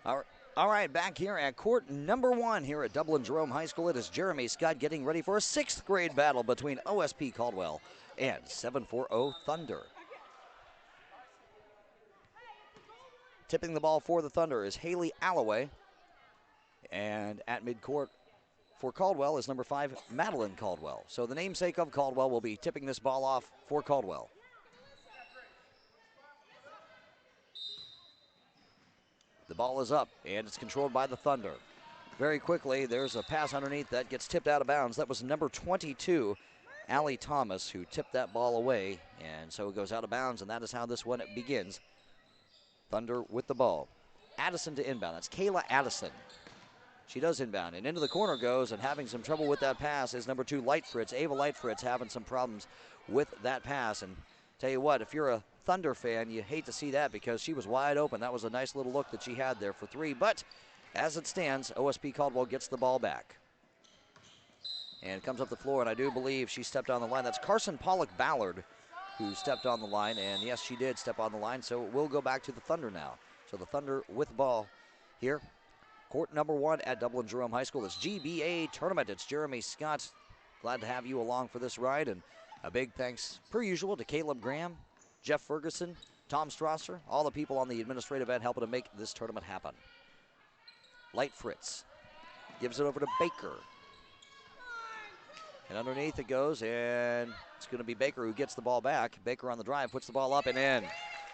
All right, back here at court number 1 here at Dublin Jerome High School. It is Jeremy Scott getting ready for a 6th grade battle between OSP Caldwell and 740 Thunder. Tipping the ball for the Thunder is Haley Alloway. And at midcourt for Caldwell is number 5, Madeline Caldwell. So the namesake of Caldwell will be tipping this ball off for Caldwell. The ball is up, and it's controlled by the Thunder. Very quickly, there's a pass underneath that gets tipped out of bounds. That was number 22, Allie Thomas, who tipped that ball away. And so it goes out of bounds, and that is how this one begins. Thunder with the ball. Addison to inbound. That's Kayla Addison. She does inbound, and into the corner goes, and having some trouble with that pass is number 2, Lightfritz. Ava Lightfritz having some problems with that pass. And tell you what, if you're a Thunder fan, you hate to see that because she was wide open. That was a nice little look that she had there for 3. But as it stands, OSP Caldwell gets the ball back. And comes up the floor, and I do believe she stepped on the line. That's Carson Pollock-Ballard who stepped on the line. And yes, she did step on the line, so we'll go back to the Thunder now. So the Thunder with the ball here. Court number 1 at Dublin Jerome High School. This GBA tournament. It's Jeremy Scott. Glad to have you along for this ride. And a big thanks, per usual, to Caleb Graham, Jeff Ferguson, Tom Strasser, all the people on the administrative end helping to make this tournament happen. Lightfritz gives it over to Baker. And underneath it goes, and it's going to be Baker who gets the ball back. Baker on the drive, puts the ball up and in.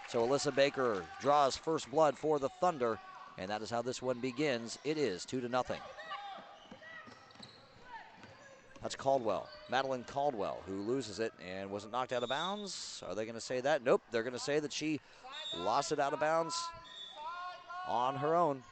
So Alyssa Baker draws first blood for the Thunder, and that is how this one begins. It is 2-0. That's Caldwell, Madeline Caldwell, who loses it and wasn't knocked out of bounds. Are they going to say that? Nope, they're going to say that she lost it out of bounds on her own.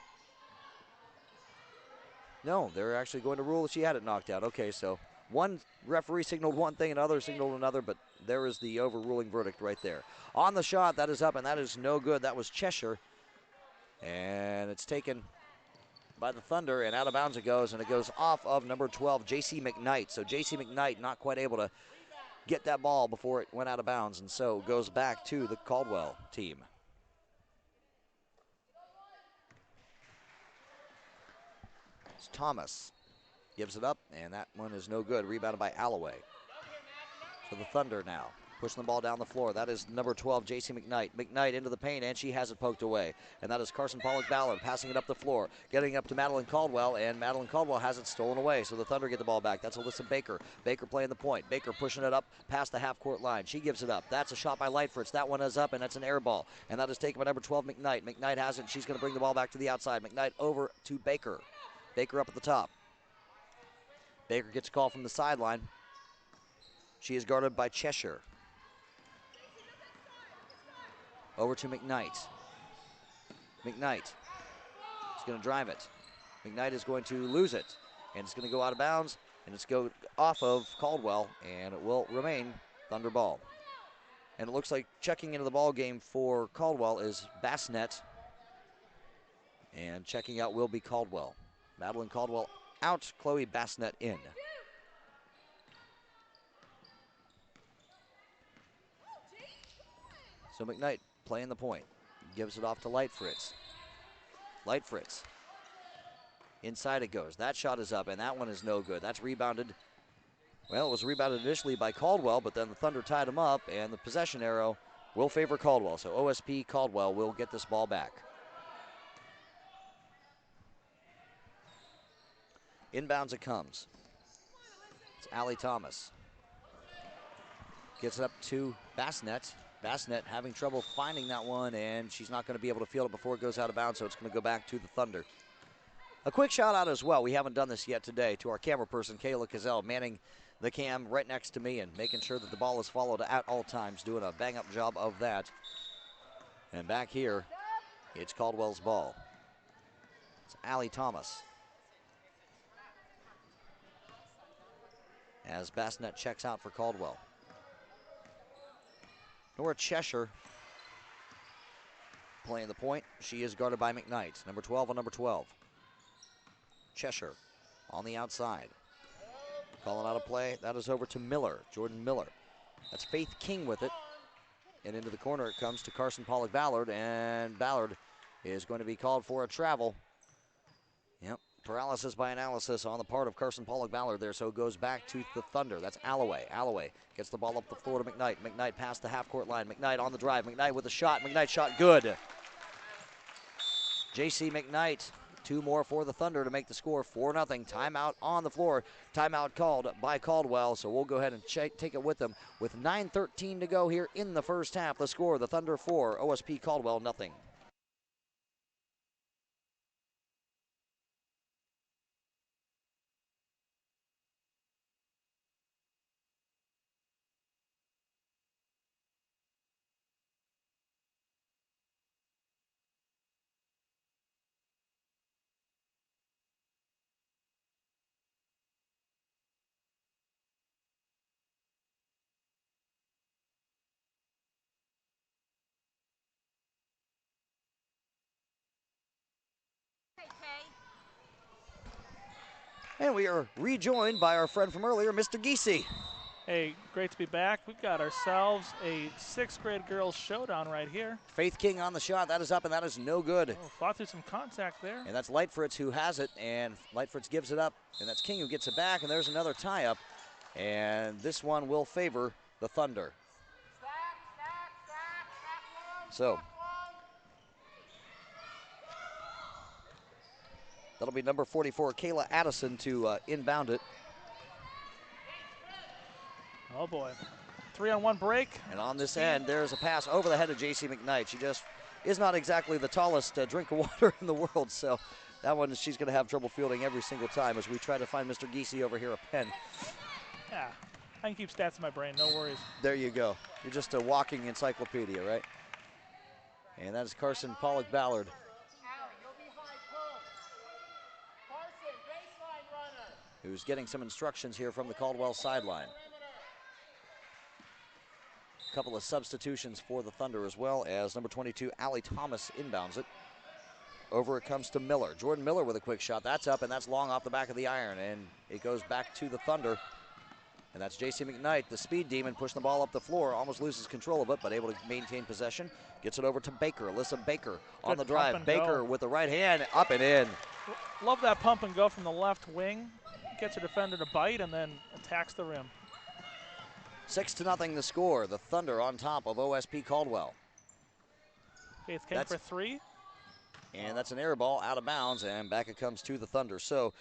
No, they're actually going to rule that she had it knocked out. Okay, so one referee signaled one thing, another signaled another, but there is the overruling verdict right there. On the shot, that is up, and that is no good. That was Cheshire, and it's taken by the Thunder, and out of bounds it goes, and it goes off of number 12, J.C. McKnight. So J.C. McKnight not quite able to get that ball before it went out of bounds, and so goes back to the Caldwell team. It's Thomas gives it up, and that one is no good. Rebounded by Alloway. So the Thunder now pushing the ball down the floor. That is number 12, J.C. McKnight. McKnight into the paint, and she has it poked away. And that is Carson Pollock-Ballard passing it up the floor, getting up to Madeline Caldwell, and Madeline Caldwell has it stolen away. So the Thunder get the ball back. That's Alyssa Baker. Baker playing the point. Baker pushing it up past the half-court line. She gives it up. That's a shot by Lightfritz. That one is up, and that's an air ball. And that is taken by number 12, McKnight. McKnight has it, and she's going to bring the ball back to the outside. McKnight over to Baker. Baker up at the top. Baker gets a call from the sideline. She is guarded by Cheshire. Over to McKnight. McKnight is going to drive it. McKnight is going to lose it, and it's going to go out of bounds, and it's go off of Caldwell, and it will remain Thunder ball. And it looks like checking into the ball game for Caldwell is Bassnett, and checking out will be Caldwell. Madeline Caldwell out, Chloe Bassnett in. So McKnight playing the point. Gives it off to Lightfritz. Lightfritz. Inside it goes. That shot is up, and that one is no good. That's rebounded. Well, it was rebounded initially by Caldwell, but then the Thunder tied him up, and the possession arrow will favor Caldwell. So OSP Caldwell will get this ball back. Inbounds it comes. It's Allie Thomas. Gets it up to Bassnett. Bassnett having trouble finding that one, and she's not going to be able to field it before it goes out of bounds, so it's going to go back to the Thunder. A quick shout out as well, we haven't done this yet today, to our camera person, Kayla Cazell, manning the cam right next to me and making sure that the ball is followed at all times, doing a bang-up job of that. And back here, it's Caldwell's ball. It's Allie Thomas. As Bassnett checks out for Caldwell. Nora Cheshire playing the point. She is guarded by McKnight. Number 12 on number 12. Cheshire on the outside. Calling out a play. That is over to Miller, Jordan Miller. That's Faith King with it. And into the corner it comes to Carson Pollock-Ballard. And Ballard is going to be called for a travel. Yep, paralysis by analysis on the part of Carson Pollock Ballard there, so it goes back to the Thunder. That's Alloway. Alloway gets the ball up the floor to McKnight. McKnight past the half-court line. McKnight on the drive. McKnight with a shot. McKnight shot good. J.C. McKnight, 2 more for the Thunder to make the score 4-0. Timeout on the floor. Timeout called by Caldwell, so we'll go ahead and take it with them. With 9:13 to go here in the first half, the score, the Thunder 4, OSP Caldwell 0. And we are rejoined by our friend from earlier, Mr. Giese. Hey, great to be back. We've got ourselves a 6th grade girls showdown right here. Faith King on the shot. That is up, and that is no good. Oh, fought through some contact there. And that's Lightfritz who has it, and Lightfritz gives it up, and that's King who gets it back, and there's another tie-up. And this one will favor the Thunder. So that'll be number 44, Kayla Addison, to inbound it. Oh boy, 3-on-1 break. And on this end, there's a pass over the head of J.C. McKnight. She just is not exactly the tallest drink of water in the world, so that one she's going to have trouble fielding every single time as we try to find Mr. Giese over here a pen. Yeah, I can keep stats in my brain, no worries. There you go. You're just a walking encyclopedia, right? And that is Carson Pollock Ballard. Who's getting some instructions here from the Caldwell sideline. A couple of substitutions for the Thunder as well, as number 22, Allie Thomas, inbounds it. Over it comes to Miller. Jordan Miller with a quick shot. That's up, and that's long off the back of the iron, and it goes back to the Thunder. And that's J.C. McKnight, the speed demon, pushing the ball up the floor. Almost loses control of it, but able to maintain possession. Gets it over to Baker. Alyssa Baker on the drive. Baker with the right hand, up and in. Love that pump and go from the left wing. Gets her defender to bite and then attacks the rim. 6-0 the score. The Thunder on top of OSP Caldwell. Faith King for 3. And that's an air ball out of bounds, and back it comes to the Thunder. So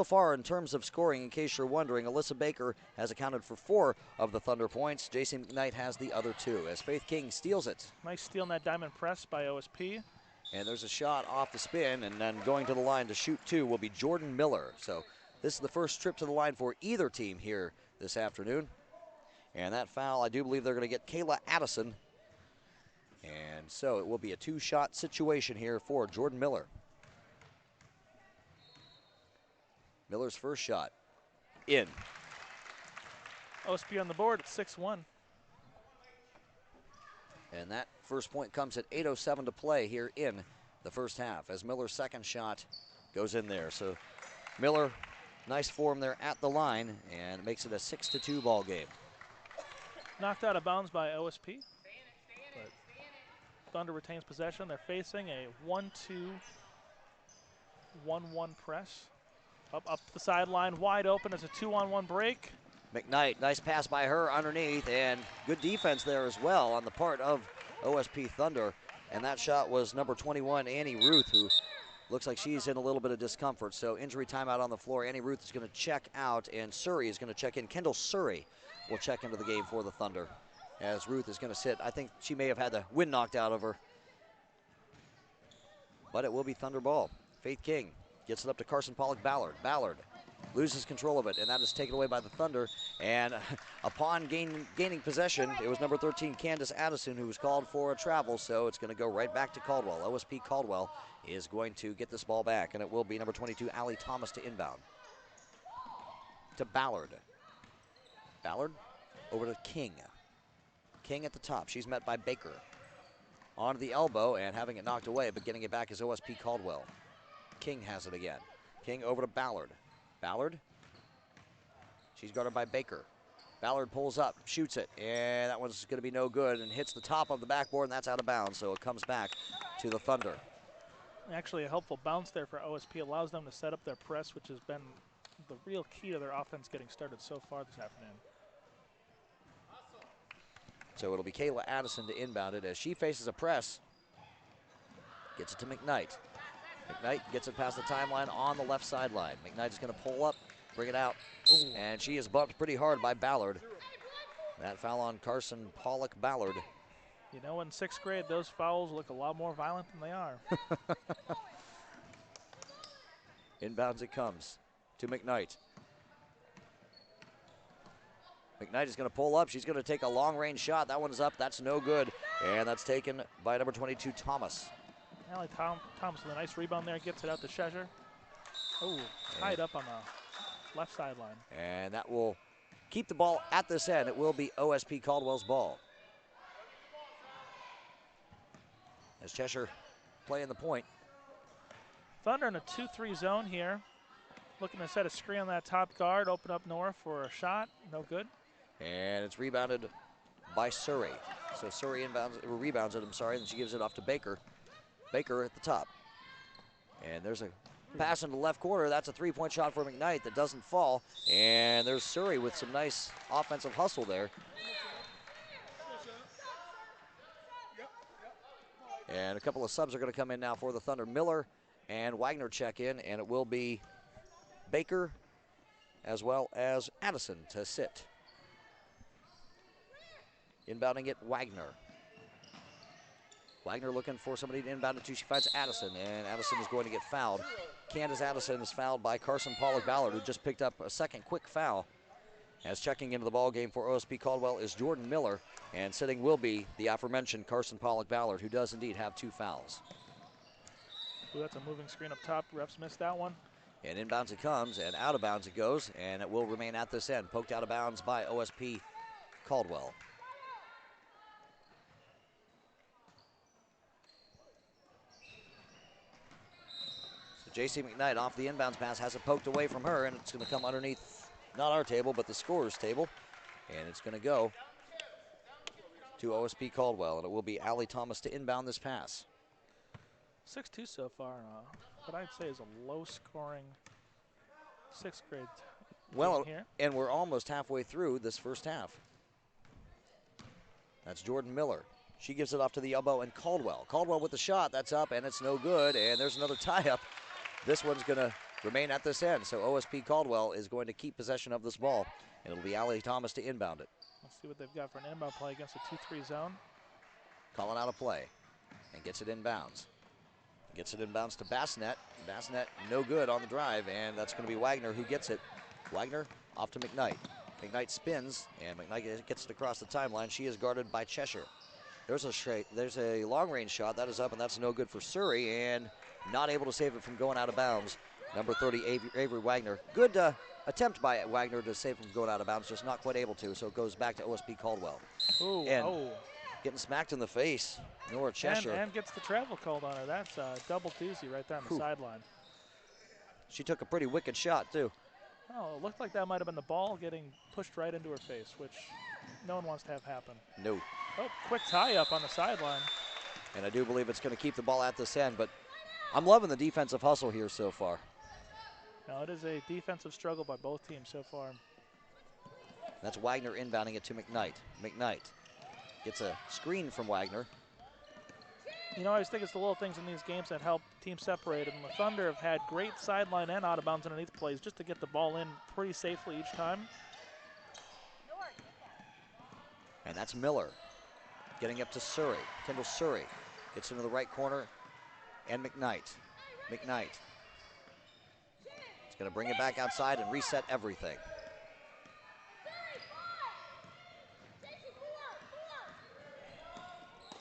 far in terms of scoring, in case you're wondering, Alyssa Baker has accounted for 4 of the Thunder points. J.C. McKnight has the other 2 as Faith King steals it. Nice steal in that diamond press by OSP. And there's a shot off the spin, and then going to the line to shoot 2 will be Jordan Miller. So this is the first trip to the line for either team here this afternoon. And that foul, I do believe they're going to get Kayla Addison. And so it will be a 2-shot situation here for Jordan Miller. Miller's first shot, in. OSP on the board at 6-1. And that first point comes at 8:07 to play here in the first half as Miller's second shot goes in there. So Miller, nice form there at the line, and makes it a 6-2 ball game. Knocked out of bounds by OSP. But Thunder retains possession. They're facing a 1-2-1-1 press. Up the sideline, wide open as a 2-on-1 break. McKnight, nice pass by her underneath, and good defense there as well on the part of OSP Thunder. And that shot was number 21, Annie Ruth, who looks like she's in a little bit of discomfort. So injury timeout on the floor. Annie Ruth is going to check out, and Surrey is going to check in. Kendall Surrey will check into the game for the Thunder, as Ruth is going to sit. I think she may have had the wind knocked out of her. But it will be Thunder ball. Faith King gets it up to Carson Pollock Ballard. Ballard loses control of it, and that is taken away by the Thunder. And upon gaining possession, it was number 13, Candace Addison, who was called for a travel, so it's going to go right back to Caldwell. OSP Caldwell is going to get this ball back, and it will be number 22, Allie Thomas, to inbound. To Ballard. Ballard over to King. King at the top. She's met by Baker. Onto the elbow and having it knocked away, but getting it back is OSP Caldwell. King has it again. King over to Ballard. Ballard. She's guarded by Baker. Ballard pulls up, shoots it, and that one's going to be no good and hits the top of the backboard, and that's out of bounds, so it comes back to the Thunder. Actually, a helpful bounce there for OSP allows them to set up their press, which has been the real key to their offense getting started so far this afternoon. So it'll be Kayla Addison to inbound it as she faces a press. Gets it to McKnight. McKnight gets it past the timeline on the left sideline. McKnight is going to pull up, bring it out, Ooh. and she is bumped pretty hard by Ballard. That foul on Carson Pollock Ballard. You know, in 6th grade, those fouls look a lot more violent than they are. Inbounds it comes to McKnight. McKnight is going to pull up. She's going to take a long-range shot. That one's up. That's no good. And that's taken by number 22, Thomas. Allie Thomas with a nice rebound there. Gets it out to Cheshire. Oh, tied up on the left sideline. And that will keep the ball at this end. It will be OSP Caldwell's ball. As Cheshire playing the point. Thunder in a 2-3 zone here. Looking to set a screen on that top guard. Open up Nora for a shot. No good. And it's rebounded by Surrey. So Surrey rebounds it, and she gives it off to Baker. Baker at the top. And there's a pass into the left corner. That's a three-point shot for McKnight that doesn't fall. And there's Surrey with some nice offensive hustle there. And a couple of subs are going to come in now for the Thunder. Miller and Wagner check in, and it will be Baker as well as Addison to sit. Inbounding it, Wagner. Wagner looking for somebody to inbound it to. She finds Addison, and Addison is going to get fouled. Candace Addison is fouled by Carson Pollock Ballard, who just picked up a second quick foul. As checking into the ball game for OSP Caldwell is Jordan Miller, and sitting will be the aforementioned Carson Pollock Ballard, who does indeed have 2 fouls. Ooh, that's a moving screen up top. Refs missed that one. And inbounds it comes, and out of bounds it goes, and it will remain at this end. Poked out of bounds by OSP Caldwell. J.C. McKnight off the inbounds pass, has it poked away from her, and it's going to come underneath, not our table, but the scorer's table. And it's going to go to OSP Caldwell, and it will be Allie Thomas to inbound this pass. 6-2 so far, what I'd say is a low-scoring 6th grade well, here. And we're almost halfway through this first half. That's Jordan Miller. She gives it off to the elbow, and Caldwell. Caldwell with the shot, that's up, and it's no good, and there's another tie-up. This one's going to remain at this end, so OSP Caldwell is going to keep possession of this ball, and it'll be Allie Thomas to inbound it. Let's see what they've got for an inbound play against a 2-3 zone. Calling out a play, and gets it inbounds. Gets it inbounds to Bassnet. Bassnet no good on the drive, and that's going to be Wagner who gets it. Wagner off to McKnight. McKnight spins, and McKnight gets it across the timeline. She is guarded by Cheshire. There's a long-range shot. That is up, and that's no good for Surrey, and not able to save it from going out of bounds. Number 30, Avery Wagner. Good attempt by Wagner to save it from going out of bounds, just not quite able to, so it goes back to OSP Caldwell. Ooh, and getting smacked in the face, Nora Cheshire. And gets the travel called on her. That's a double doozy right there on the sideline. She took a pretty wicked shot, too. Oh, it looked like that might have been the ball getting pushed right into her face, which no one wants to have happen. No. Oh, quick tie-up on the sideline. And I do believe it's going to keep the ball at this end, but I'm loving the defensive hustle here so far. Now, it is a defensive struggle by both teams so far. That's Wagner inbounding it to McKnight. McKnight gets a screen from Wagner. You know, I always think it's the little things in these games that help teams separate. And the Thunder have had great sideline and out of bounds underneath plays just to get the ball in pretty safely each time. And that's Miller getting up to Surrey. Kendall Surrey gets into the right corner. And McKnight. McKnight. It's going to bring it back outside and reset everything.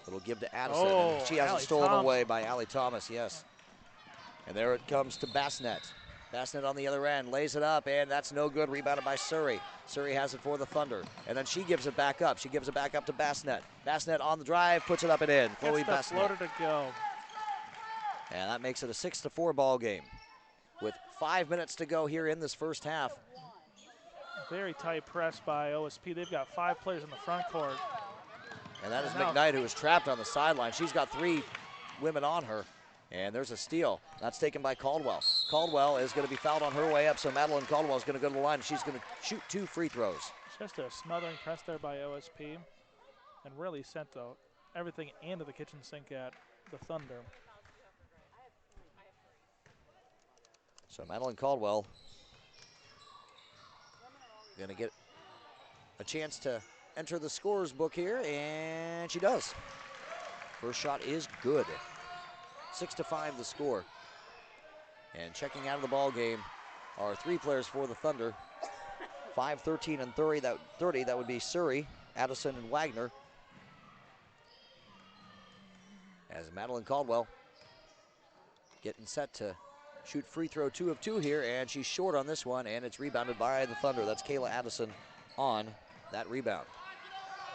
It'll give to Addison. Oh, and she has Allie it stolen Thomas. away by Allie Thomas, yes. And there it comes to Bassnet. Bassnet on the other end, lays it up, and that's no good. Rebounded by Surrey. Surrey has it for the Thunder. And then she gives it back up. She gives it back up to Bassnet. Bassnet on the drive, puts it up and in. Chloe Gets the Bassnet. floater to go. And that makes it a 6-4 ball game with 5 minutes to go here in this first half. Very tight press by OSP. They've got 5 players in the front court. And that is Now- McKnight, who is trapped on the sideline. She's got 3 women on her. And there's a steal. That's taken by Caldwell. Caldwell is going to be fouled on her way up, so Madeline Caldwell is going to go to the line. She's going to shoot 2 free throws. Just a smothering press there by OSP, and really sent everything into the kitchen sink at the Thunder. So Madeline Caldwell going to get a chance to enter the scorer's book here, and she does. First shot is good. 6-5 the score. And checking out of the ball game are 3 players for the Thunder. 5, 13, and 30. That would be Surrey, Addison, and Wagner. As Madeline Caldwell getting set to shoot free throw 2 of 2 here, and she's short on this one, and it's rebounded by the Thunder. That's Kayla Addison on that rebound.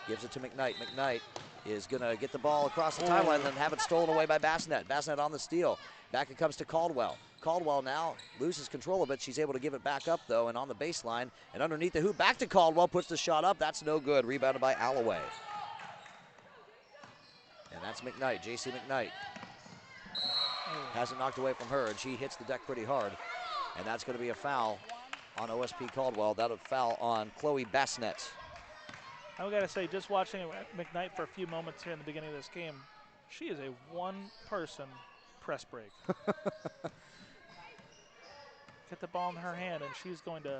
Gives it to McKnight. McKnight is going to get the ball across the timeline and then have it stolen away by Bassinet. Bassinet on the steal. Back it comes to Caldwell. Caldwell now loses control of it. She's able to give it back up, though, and on the baseline. And underneath the hoop, back to Caldwell. Puts the shot up. That's no good. Rebounded by Alloway. And that's McKnight, J.C. McKnight. Hasn't knocked away from her, and she hits the deck pretty hard. And that's going to be a foul on OSP Caldwell. That'll foul on Chloe Bassinet. I got to say, just watching McKnight for a few moments here in the beginning of this game, she is a one-person press break. Get the ball in her hand, and she's going to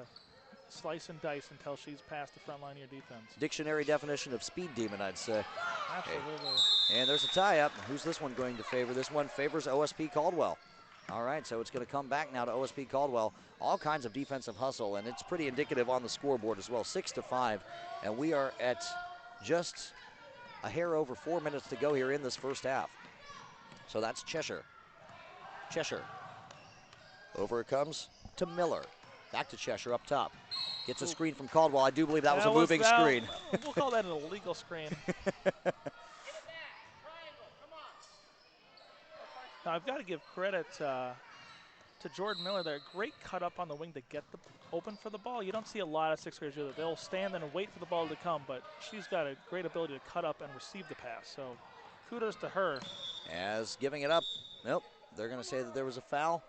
slice and dice until she's past the front line of your defense. Dictionary definition of speed demon, I'd say. Absolutely. Okay. And there's a tie-up. Who's this one going to favor? This one favors OSP Caldwell. All right, so it's going to come back now to OSP Caldwell. All kinds of defensive hustle, and it's pretty indicative on the scoreboard as well. 6-5, and we are at just a hair over 4 minutes to go here in this first half. So that's Cheshire. Cheshire. Over it comes to Miller. Back to Cheshire up top. Gets a screen from Caldwell. I do believe that was a moving screen. We'll call that an illegal screen. Now, I've got to give credit to Jordan Miller there. Great cut up on the wing to get the open for the ball. You don't see a lot of sixth graders do that. They'll stand there and wait for the ball to come, but she's got a great ability to cut up and receive the pass. So kudos to her. As giving it up. Nope. They're going to say that there was a foul.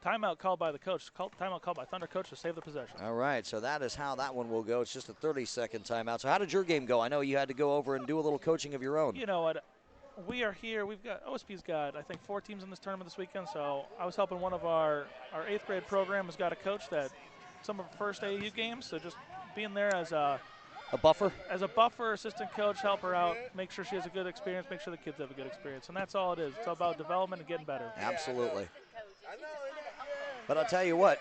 Timeout called by the coach. Timeout called by Thunder coach to save the possession. All right, so that is how that one will go. It's just a 30-second timeout. So how did your game go? I know you had to go over and do a little coaching of your own. You know what? We are here. OSP's got, I think, 4 teams in this tournament this weekend. So I was helping one of our 8th grade program has got a coach that some of our first AAU games. So just being there as a buffer? As a buffer, assistant coach, help her out, make sure she has a good experience, make sure the kids have a good experience. And that's all it is. It's all about development and getting better. Absolutely. But I'll tell you what,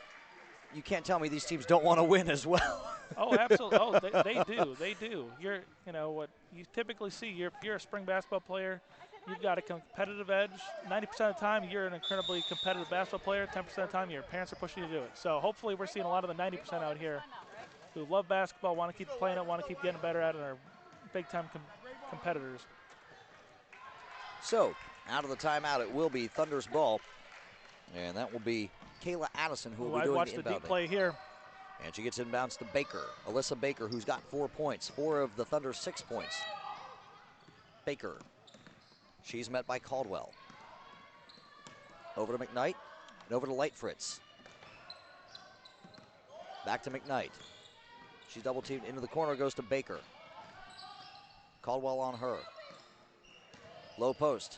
you can't tell me these teams don't want to win as well. Oh, absolutely. Oh, they do. They do. You know what you typically see. If you're a spring basketball player, you've got a competitive edge. 90% of the time, you're an incredibly competitive basketball player. 10% of the time, your parents are pushing you to do it. So hopefully, we're seeing a lot of the 90% out here who love basketball, want to keep playing it, want to keep getting better at it, and are big-time competitors. So out of the timeout, it will be Thunder's ball, and that will be Kayla Addison who will be doing the inbounding. I watched the deep play here. And she gets inbounds to Baker. Alyssa Baker, who's got 4 points. 4 of the Thunder's 6 points. Baker. She's met by Caldwell. Over to McKnight. And over to Lightfritz. Back to McKnight. She's double teamed into the corner, goes to Baker. Caldwell on her. Low post.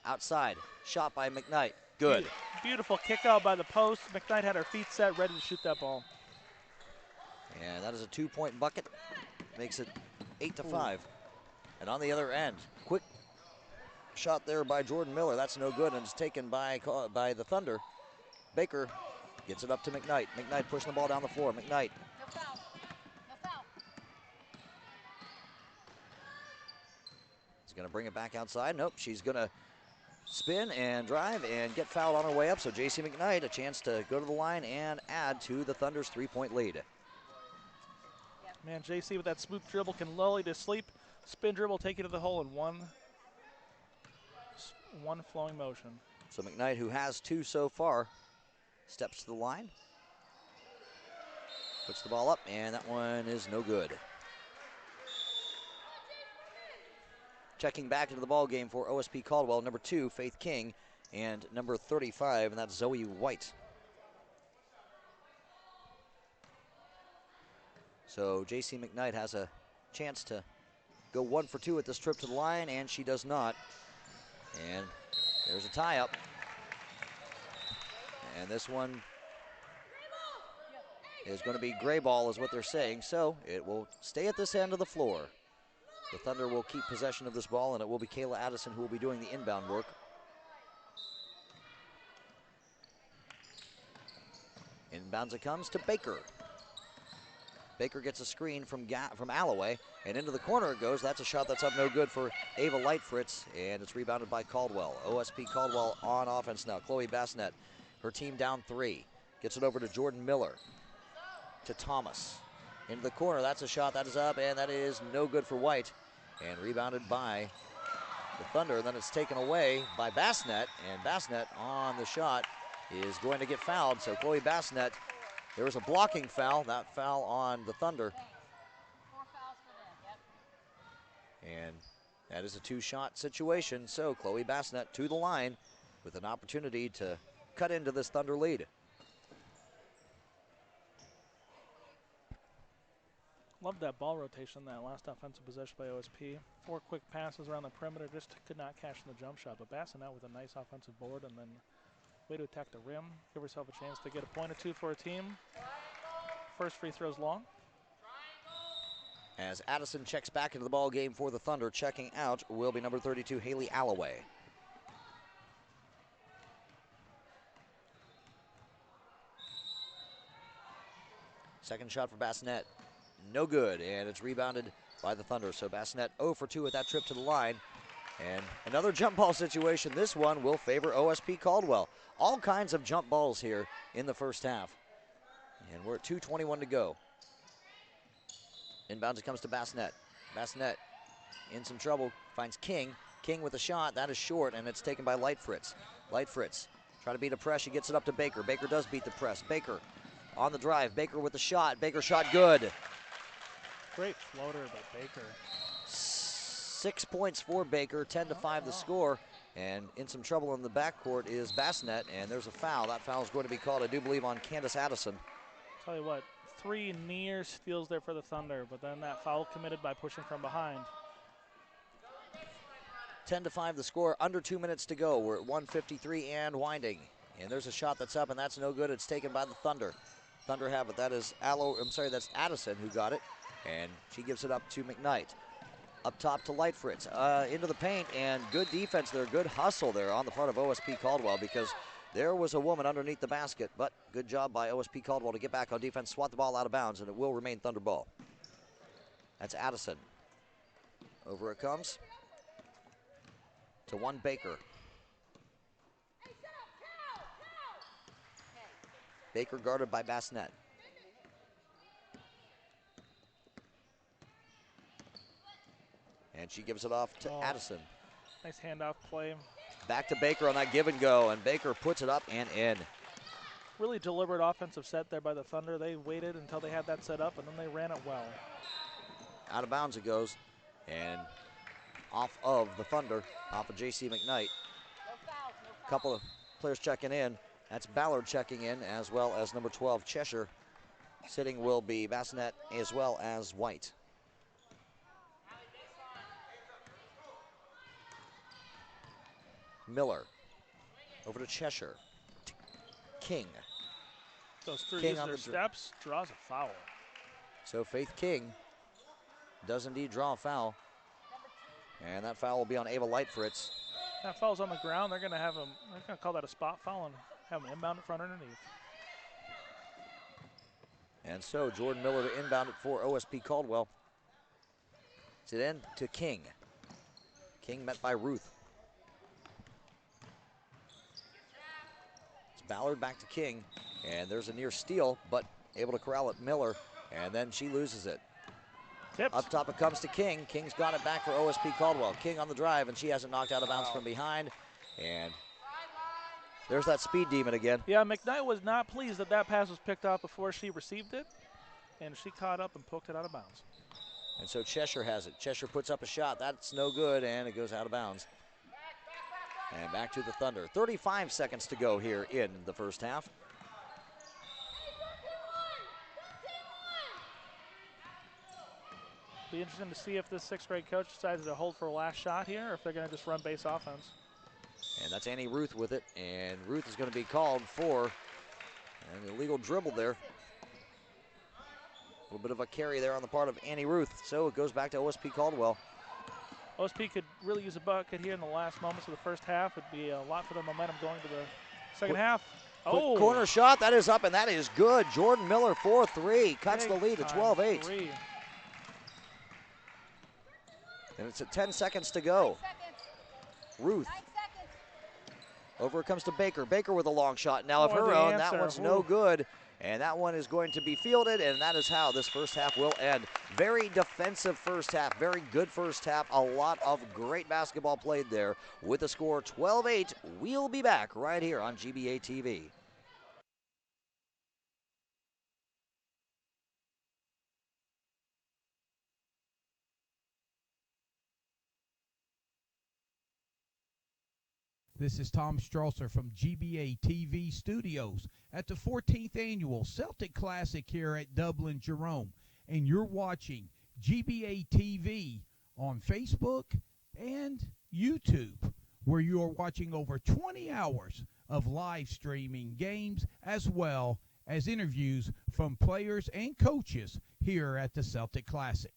Outside. Shot by McKnight. Good. Beautiful kick out by the post. McKnight had her feet set, ready to shoot that ball. And that is a 2-point bucket. Makes it 8-5. And on the other end, quick shot there by Jordan Miller. That's no good, and it's taken by the Thunder. Baker gets it up to McKnight. McKnight pushing the ball down the floor. McKnight. No foul. No foul. He's going to bring it back outside. Nope, she's going to spin and drive and get fouled on her way up. So J.C. McKnight, a chance to go to the line and add to the Thunder's 3-point lead. Man, J.C. with that smooth dribble can lull you to sleep. Spin dribble, take you to the hole in one flowing motion. So McKnight, who has 2 so far, steps to the line. Puts the ball up, and that one is no good. Checking back into the ball game for OSP Caldwell, number 2, Faith King, and number 35, and that's Zoe White. So J.C. McKnight has a chance to go 1 for 2 at this trip to the line, and she does not. And there's a tie-up. And this one is going to be gray ball is what they're saying, so it will stay at this end of the floor. The Thunder will keep possession of this ball, and it will be Kayla Addison who will be doing the inbound work. Inbounds it comes to Baker. Baker gets a screen from Alloway, and into the corner it goes. That's a shot that's up no good for Ava Lightfritz, and it's rebounded by Caldwell. OSP Caldwell on offense now. Chloe Bassnett, her team down 3. Gets it over to Jordan Miller, to Thomas. Into the corner, that's a shot that is up, and that is no good for White, and rebounded by the Thunder. Then it's taken away by Bassnett, and Bassnett on the shot is going to get fouled. So Chloe Bassnett, there was a blocking foul, that foul on the Thunder. 4 fouls for them, yep. And that is a 2-shot situation. So Chloe Bassnett to the line with an opportunity to cut into this Thunder lead. Love that ball rotation, that last offensive possession by OSP. 4 quick passes around the perimeter, just could not cash in the jump shot. But Bassnett with a nice offensive board, and then way to attack the rim, give herself a chance to get a point or 2 for her team. First free throw's long. As Addison checks back into the ball game for the Thunder, checking out will be number 32, Haley Alloway. Second shot for Bassnett, no good, and it's rebounded by the Thunder. So Bassnett 0 for 2 at that trip to the line. And another jump ball situation. This one will favor OSP Caldwell. All kinds of jump balls here in the first half. And we're at 2:21 to go. Inbounds it comes to Bassnett. Bassnett in some trouble, finds King. King with a shot, that is short, and it's taken by Lightfritz. Lightfritz trying to beat a press, she gets it up to Baker. Baker does beat the press. Baker on the drive, Baker with the shot. Baker shot good. Great floater by Baker. 6 points for Baker, 10-5 the score. And in some trouble in the backcourt is Bassnett, and there's a foul. That foul is going to be called, I do believe, on Candace Addison. Tell you what, 3 near steals there for the Thunder, but then that foul committed by pushing from behind. 10-5 the score, under 2 minutes to go. We're at 1:53 and winding. And there's a shot that's up, and that's no good. It's taken by the Thunder. Thunder have it. That is that's Addison who got it, and she gives it up to McKnight. Up top to Lightfritz, into the paint, and good defense there, good hustle there on the part of OSP Caldwell, because there was a woman underneath the basket, but good job by OSP Caldwell to get back on defense, swat the ball out of bounds, and it will remain Thunder ball. That's Addison. Over it comes to one Baker. Baker guarded by Bassnett. And she gives it off to Addison. Nice handoff play. Back to Baker on that give and go, and Baker puts it up and in. Really deliberate offensive set there by the Thunder. They waited until they had that set up, and then they ran it well. Out of bounds it goes, and off of the Thunder, off of J.C. McKnight. A couple of players checking in. That's Ballard checking in, as well as number 12, Cheshire. Sitting will be Bassnett as well as White. Miller over to Cheshire. King. Those 3 King use on their the steps, draws a foul. So Faith King does indeed draw a foul. And that foul will be on Ava Lightfritz. That foul's on the ground. They're going to have him, they're going to call that a spot foul and have him inbound in front underneath. And so Jordan Miller to inbound it for OSP Caldwell. It's it in to King. King met by Ruth. Ballard back to King, and there's a near steal, but able to corral it Miller, and then she loses it. Tipped. Up top it comes to King. King's got it back for OSP Caldwell. King on the drive, and she has it knocked out of bounds from behind, and there's that speed demon again. Yeah, McKnight was not pleased that that pass was picked off before she received it, and she caught up and poked it out of bounds. And so Cheshire has it. Cheshire puts up a shot. That's no good, and it goes out of bounds. And back to the Thunder. 35 seconds to go here in the first half. Be interesting to see if this sixth grade coach decides to hold for a last shot here, or if they're going to just run base offense. And that's Annie Ruth with it, and Ruth is going to be called for an illegal dribble there. A little bit of a carry there on the part of Annie Ruth, so it goes back to OSP Caldwell. OSP could really use a bucket here in the last moments of the first half. It'd be a lot for their momentum going to the second half. Quick corner shot, that is up, and that is good. Jordan Miller, 4-3, cuts the lead to 12-8. And it's at 10 seconds to go. Ruth. Over it comes to Baker. Baker with a long shot now of her own. That one's no good. And that one is going to be fielded, and that is how this first half will end. Very defensive first half, very good first half. A lot of great basketball played there. With the score 12-8, we'll be back right here on GBA TV. This is Tom Strasser from GBA TV Studios at the 14th Annual Celtic Classic here at Dublin Jerome. And you're watching GBA TV on Facebook and YouTube, where you are watching over 20 hours of live streaming games as well as interviews from players and coaches here at the Celtic Classic.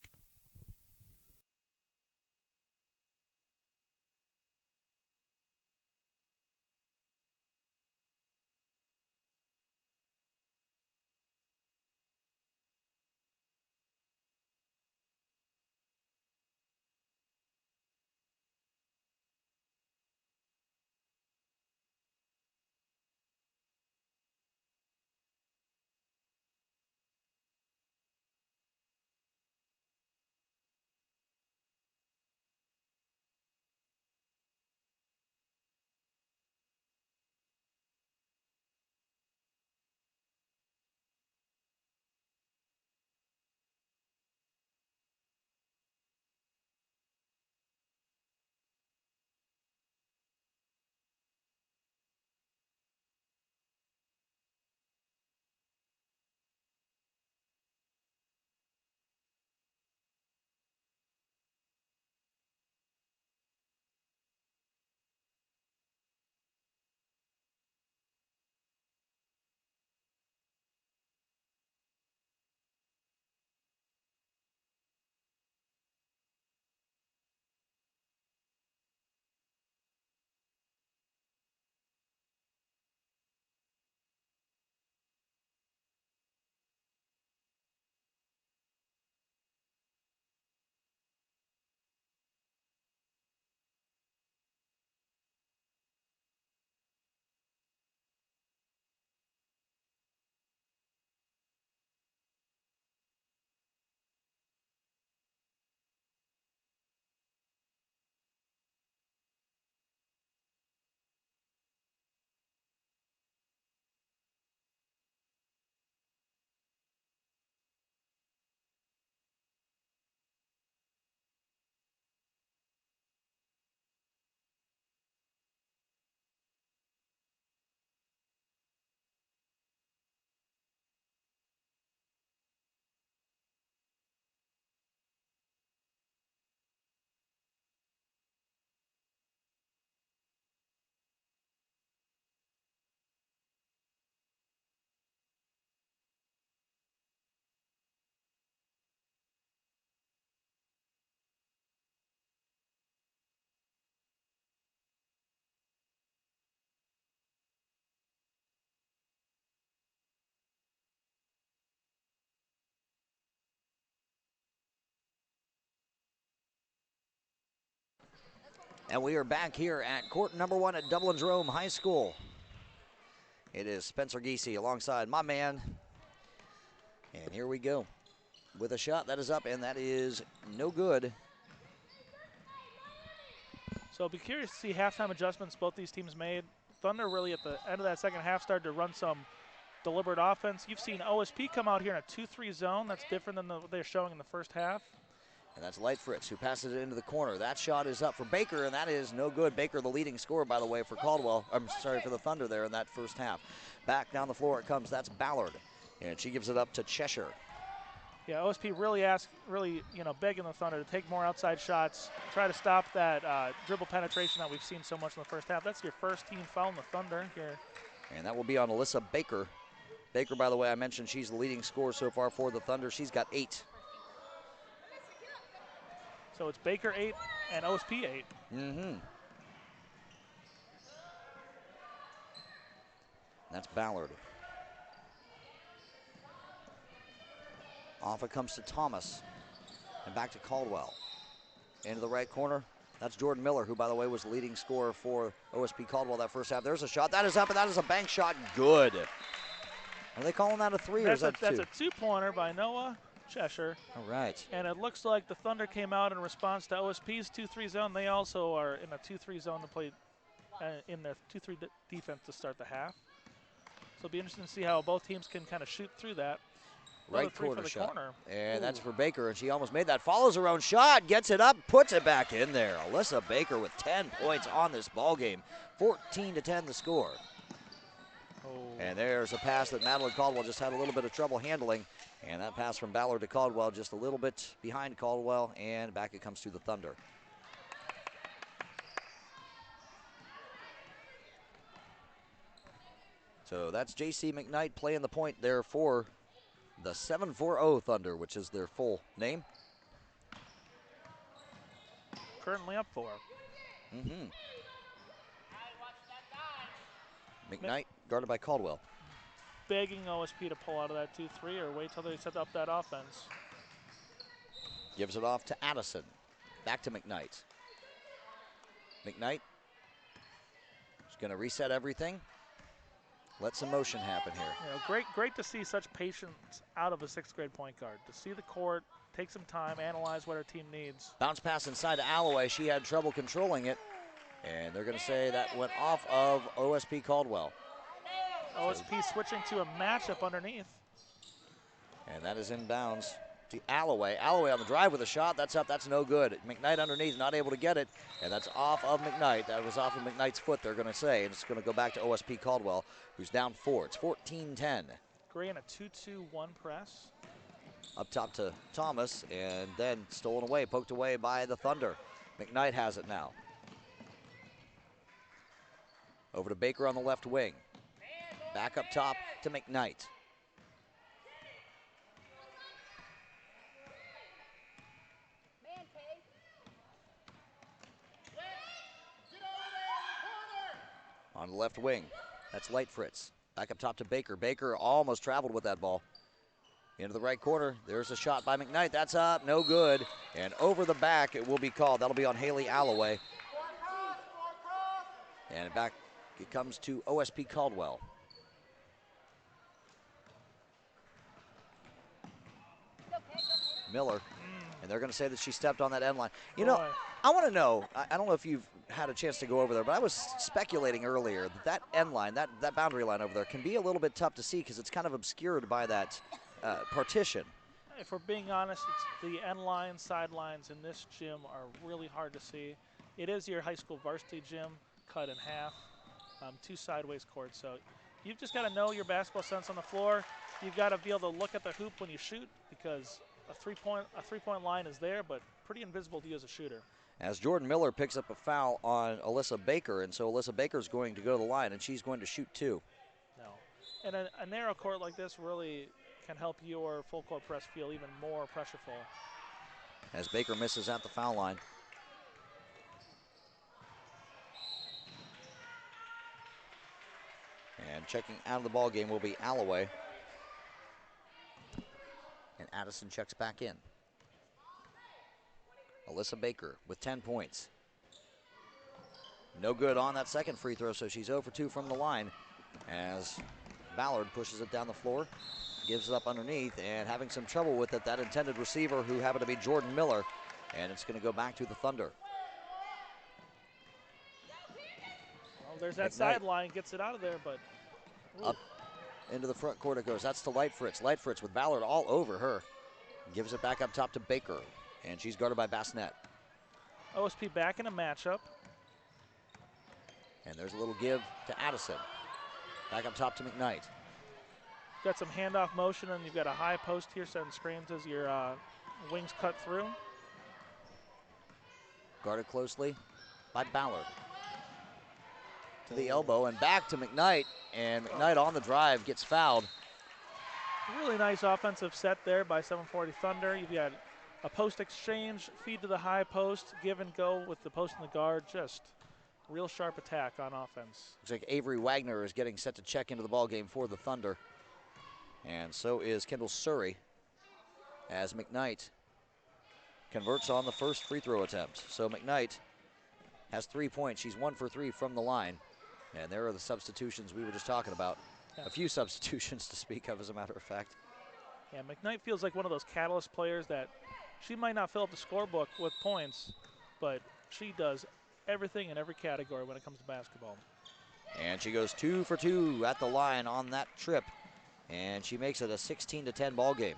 And we are back here at court number 1 at Dublin Jerome High School. It is Spencer Giese alongside my man. And here we go with a shot that is up, and that is no good. So I'll be curious to see halftime adjustments both these teams made. Thunder really at the end of that second half started to run some deliberate offense. You've seen OSP come out here in a 2-3 zone. That's different than what they're showing in the first half. And that's Light Fritz who passes it into the corner. That shot is up for Baker, and that is no good. Baker, the leading scorer, by the way, for Caldwell. I'm sorry, for the Thunder there in that first half. Back down the floor it comes. That's Ballard, and she gives it up to Cheshire. Yeah, OSP really begging the Thunder to take more outside shots, try to stop that dribble penetration that we've seen so much in the first half. That's your first team foul in the Thunder here. And that will be on Alyssa Baker. Baker, by the way, I mentioned she's the leading scorer so far for the Thunder. She's got 8. So it's Baker 8 and OSP 8. Mm-hmm. That's Ballard. Off it comes to Thomas. And back to Caldwell. Into the right corner. That's Jordan Miller, who, by the way, was the leading scorer for OSP Caldwell that first half. There's a shot. That is up, and that is a bank shot. Good. Are they calling that a 3 or is that 2? That's a 2-pointer by Noah Cheshire. All right. And it looks like the Thunder came out in response to OSP's 2-3 zone. They also are in a 2-3 zone to play in their 2-3 defense to start the half. So it'll be interesting to see how both teams can kind of shoot through that. Right corner shot. Corner. And that's for Baker, and she almost made that. Follows her own shot, gets it up, puts it back in there. Alyssa Baker with 10 points on this ball game. 14-10 the score. Oh. And there's a pass that Madeline Caldwell just had a little bit of trouble handling. And that pass from Ballard to Caldwell just a little bit behind Caldwell, and back it comes to the Thunder. So that's J.C. McKnight playing the point there for the 740 Thunder, which is their full name. Currently up 4. Mm-hmm. McKnight guarded by Caldwell. Begging OSP to pull out of that 2-3 or wait till they set up that offense. Gives it off to Addison. Back to McKnight. McKnight is going to reset everything. Let some motion happen here. Great to see such patience out of a 6th grade point guard. To see the court, take some time, analyze what her team needs. Bounce pass inside to Alloway. She had trouble controlling it. And they're going to say that went off of OSP Caldwell. OSP switching to a matchup underneath. And that is inbounds to Alloway. Alloway on the drive with a shot. That's up. That's no good. McKnight underneath, not able to get it. And that's off of McKnight. That was off of McKnight's foot, they're going to say. And it's going to go back to OSP Caldwell, who's down 4. It's 14-10. Gray in a 2-2-1 press. Up top to Thomas, and then stolen away, poked away by the Thunder. McKnight has it now. Over to Baker on the left wing. Back up top to McKnight. On the left wing, that's Light Fritz. Back up top to Baker. Baker almost traveled with that ball. Into the right corner, there's a shot by McKnight. That's up, no good. And over the back, it will be called. That'll be on Haley Alloway. And back it comes to OSP Caldwell. Miller, and they're going to say that she stepped on that end line. You know, I want to know, I don't know if you've had a chance to go over there, but I was speculating earlier that that end line, that boundary line over there can be a little bit tough to see because it's kind of obscured by that partition. If we're being honest, the end lines, sidelines in this gym are really hard to see. It is your high school varsity gym cut in half, 2 sideways courts. So you've just got to know your basketball sense on the floor. You've got to be able to look at the hoop when you shoot because a three-point line is there, but pretty invisible to you as a shooter. As Jordan Miller picks up a foul on Alyssa Baker, and so Alyssa Baker's going to go to the line, and she's going to shoot 2. No. And a narrow court like this really can help your full court press feel even more pressureful. As Baker misses at the foul line. And checking out of the ball game will be Alloway. And Addison checks back in. Alyssa Baker with 10 points. No good on that second free throw, so she's 0 for 2 from the line as Ballard pushes it down the floor, gives it up underneath, and having some trouble with it, that intended receiver who happened to be Jordan Miller, and it's going to go back to the Thunder. Well, there's that sideline, gets it out of there, but... Up into the front court it goes. That's to Light Fritz. Light Fritz with Ballard all over her. Gives it back up top to Baker. And she's guarded by Bassinet. OSP back in a matchup. And there's a little give to Addison. Back up top to McKnight. Got some handoff motion, and you've got a high post here setting screens as your wings cut through. Guarded closely by Ballard. To the elbow and back to McKnight. And McKnight on the drive gets fouled. Really nice offensive set there by 740 Thunder. You've got a post exchange, feed to the high post, give and go with the post and the guard. Just real sharp attack on offense. Looks like Avery Wagner is getting set to check into the ball game for the Thunder. And so is Kendall Surrey as McKnight converts on the first free throw attempt. So McKnight has 3 points. She's 1 for 3 from the line. And there are the substitutions we were just talking about. Yeah. A few substitutions to speak of, as a matter of fact. Yeah, McKnight feels like one of those catalyst players that she might not fill up the scorebook with points, but she does everything in every category when it comes to basketball. And she goes 2 for 2 at the line on that trip. And she makes it a 16-10 ball game.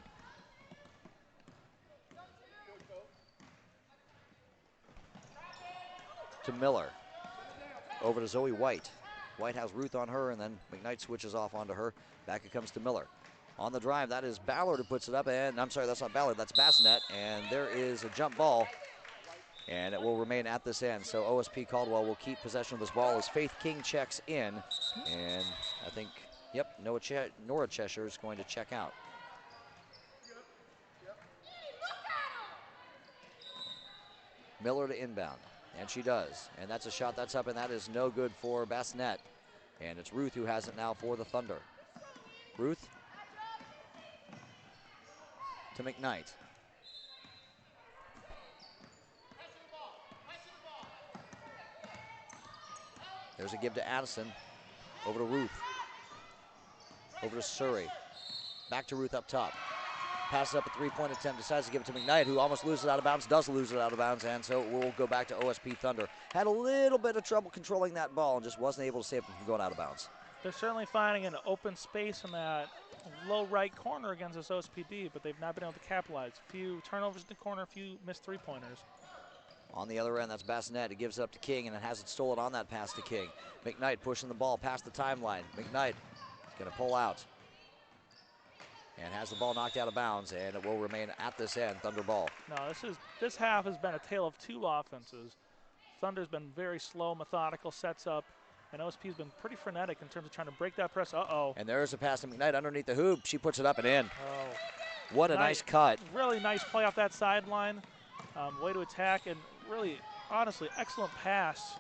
To Miller. Over to Zoe White. White has Ruth on her, and then McKnight switches off onto her. Back it comes to Miller. On the drive, that is Ballard who puts it up, and I'm sorry, that's not Ballard, that's Bassinet, and there is a jump ball, and it will remain at this end. So OSP Caldwell will keep possession of this ball as Faith King checks in, and I think, yep, Nora Cheshire is going to check out. Miller to inbound, and she does, and that's a shot that's up, and that is no good for Bassinet, and it's Ruth who has it now for the Thunder. Ruth to McKnight. There's a give to Addison. Over to Ruth. Over to Surrey. Back to Ruth up top. Passes up a three-point attempt, decides to give it to McKnight, who almost loses it out of bounds, does lose it out of bounds, and so we'll go back to OSP Thunder. Had a little bit of trouble controlling that ball and just wasn't able to save it from going out of bounds. They're certainly finding an open space in that low right corner against this OSPD, but they've not been able to capitalize. A few turnovers in the corner, a few missed three-pointers. On the other end, that's Bassinet. He gives it up to King, and it has it stolen on that pass to King. McKnight pushing the ball past the timeline. McKnight is going to pull out and has the ball knocked out of bounds, and it will remain at this end, Thunder ball. No, this half has been a tale of two offenses. Thunder's been very slow, methodical, sets up, and OSP's been pretty frenetic in terms of trying to break that press. Uh-oh. And there's a pass to McKnight underneath the hoop. She puts it up and in. Oh. What a nice cut. Really nice play off that sideline. Way to attack, and really, honestly, excellent pass.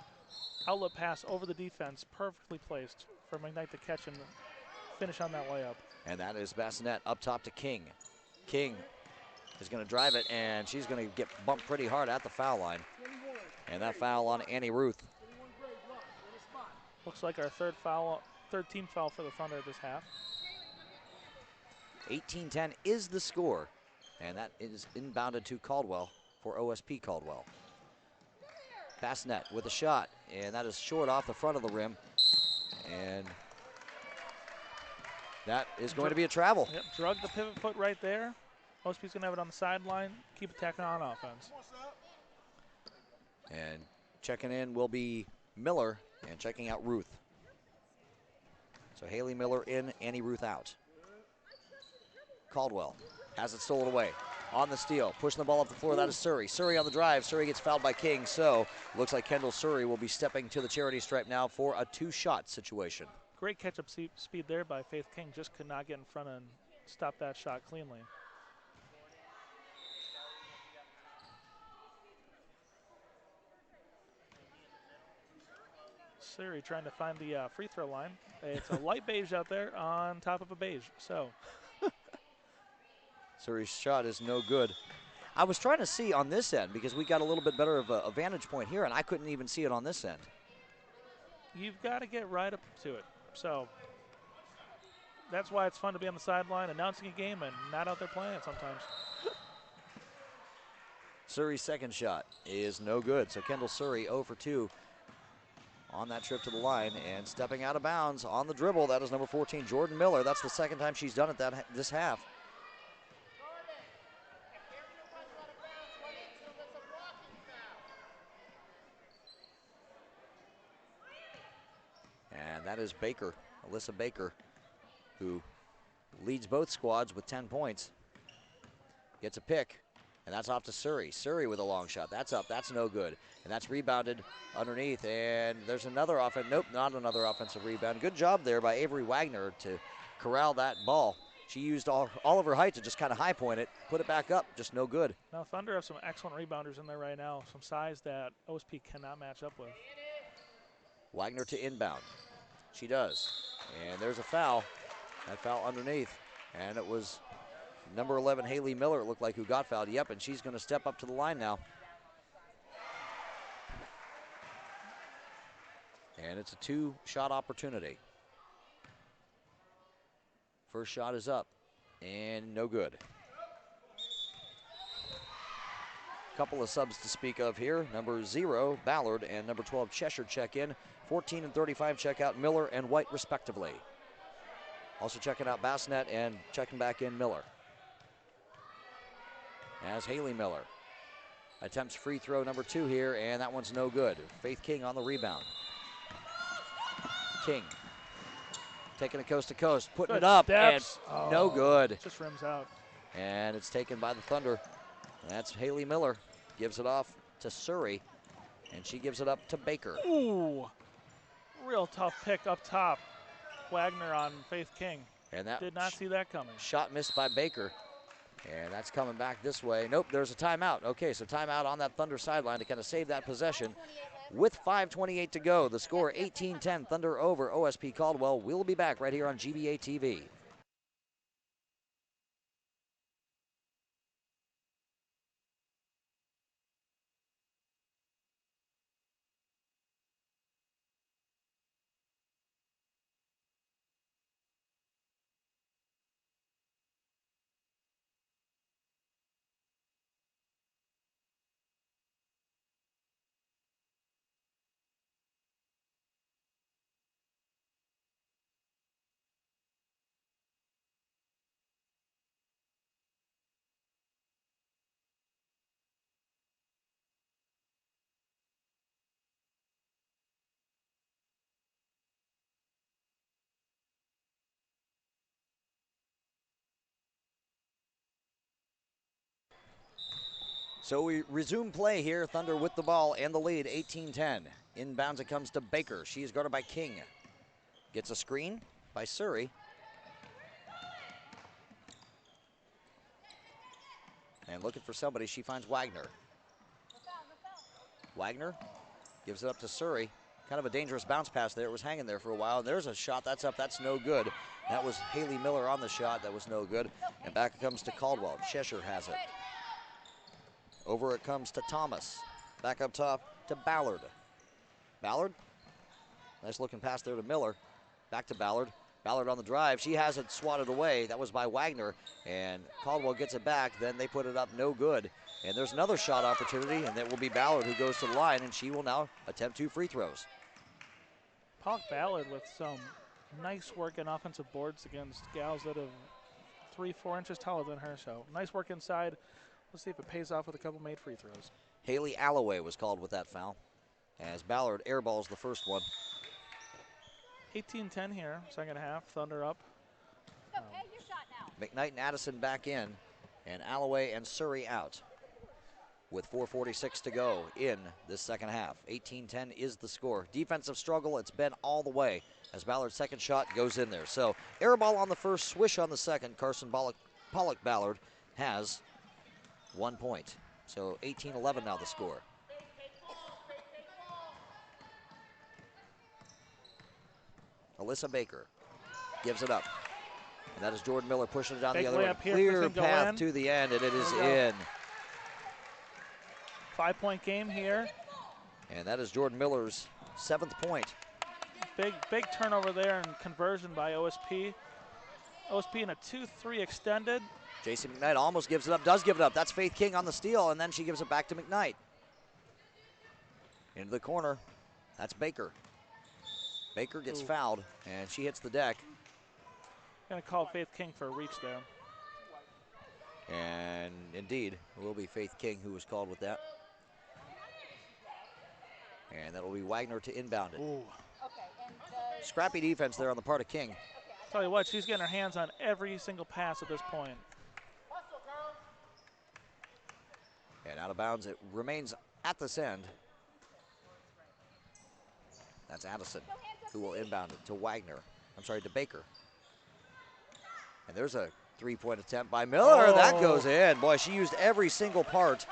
Outlet pass over the defense, perfectly placed for McKnight to catch and finish on that layup. And that is Bassinet up top to King. King is going to drive it, and she's going to get bumped pretty hard at the foul line. And that foul on Annie Ruth. Looks like our third team foul for the Thunder this half. 18-10 is the score, and that is inbounded to Caldwell for OSP Caldwell. Bassinet with a shot, and that is short off the front of the rim. And that is going to be a travel. Yep, drug the pivot foot right there. OSP's going to have it on the sideline, keep attacking on offense. And checking in will be Miller, and checking out Ruth. So Haley Miller in, Annie Ruth out. Caldwell has it stolen away. On the steal, pushing the ball up the floor, that is Surrey. Surrey on the drive, Surrey gets fouled by King, so looks like Kendall Surrey will be stepping to the charity stripe now for a two-shot situation. Great catch-up speed there by Faith King, just could not get in front and stop that shot cleanly. Surrey trying to find the free throw line. It's a light beige out there on top of a beige, so. Surrey's shot is no good. I was trying to see on this end because we got a little bit better of a vantage point here, and I couldn't even see it on this end. You've got to get right up to it. So that's why it's fun to be on the sideline announcing a game and not out there playing it sometimes. Surrey's second shot is no good. So Kendall Surrey 0 for 2 on that trip to the line, and stepping out of bounds on the dribble. That is number 14, Jordan Miller. That's the second time she's done it this half. And that is Baker, Alyssa Baker, who leads both squads with 10 points. Gets a pick, and that's off to Surrey. Surrey with a long shot. That's up. That's no good. And that's rebounded underneath. And there's another offense. Nope, not another offensive rebound. Good job there by Avery Wagner to corral that ball. She used all of her height to just kind of high point it, put it back up, just no good. Now Thunder have some excellent rebounders in there right now, some size that OSP cannot match up with. Wagner to inbound. She does. And there's a foul. That foul underneath. And it was number 11, Haley Miller, it looked like, who got fouled. Yep, and she's going to step up to the line now. And it's a 2-shot opportunity. First shot is up, and no good. Couple of subs to speak of here. Number 0, Ballard, and number 12, Cheshire check in. 14 and 35 check out Miller and White, respectively. Also checking out Bassnet and checking back in Miller. As Haley Miller attempts free throw number 2 here, and that one's no good. Faith King on the rebound. King taking it coast to coast, putting it up, steps. And no good. Just rims out. And it's taken by the Thunder. That's Haley Miller. Gives it off to Surrey, and she gives it up to Baker. Ooh, real tough pick up top. Wagner on Faith King. And that did not see that coming. Shot missed by Baker. And that's coming back this way. Nope, there's a timeout. Okay, so timeout on that Thunder sideline to kind of save that possession. With 5:28 to go, the score 18-10, Thunder over OSP Caldwell. We'll be back right here on GBA TV. So we resume play here. Thunder with the ball and the lead, 18-10. Inbounds it comes to Baker. She is guarded by King. Gets a screen by Surrey. And looking for somebody, she finds Wagner. Wagner gives it up to Surrey. Kind of a dangerous bounce pass there. It was hanging there for a while. There's a shot. That's up. That's no good. That was Haley Miller on the shot. That was no good. And back it comes to Caldwell. Cheshire has it. Over it comes to Thomas. Back up top to Ballard. Ballard. Nice looking pass there to Miller. Back to Ballard. Ballard on the drive. She has it swatted away. That was by Wagner. And Caldwell gets it back. Then they put it up. No good. And there's another shot opportunity. And it will be Ballard who goes to the line. And she will now attempt 2 free throws. Paul Ballard with some nice work in offensive boards against gals that are 3-4 inches taller than her. So nice work inside. Let's see if it pays off with a couple made free throws. Haley Alloway was called with that foul, as Ballard airballs the first one. 18-10 here, second half. Thunder up. Your shot now. McKnight and Addison back in, and Alloway and Surrey out. With 4:46 to go in this second half. 18-10 is the score. Defensive struggle, it's been all the way, as Ballard's second shot goes in there. So airball on the first, swish on the second. Carson Pollock Ballard has 1 point. So 18-11 now the score. Alyssa Baker gives it up. And that is Jordan Miller pushing it down Big the other way. Clear path to the end, and it is in. 5-point game here. And that is Jordan Miller's 7th point. Big turnover there and conversion by OSP. OSP in a 2-3 extended. Jason McKnight almost gives it up, does give it up. That's Faith King on the steal, and then she gives it back to McKnight. Into the corner. That's Baker. Baker gets fouled, and she hits the deck. Gonna call Faith King for a reach there. And indeed, it will be Faith King who was called with that. And that will be Wagner to inbound it. Ooh. Scrappy defense there on the part of King. Tell you what, she's getting her hands on every single pass at this point. And out of bounds, it remains at this end. That's Addison, who will inbound it to Wagner. I'm sorry, to Baker. And there's a three-point attempt by Miller. Oh. That goes in. Boy, she used every single part.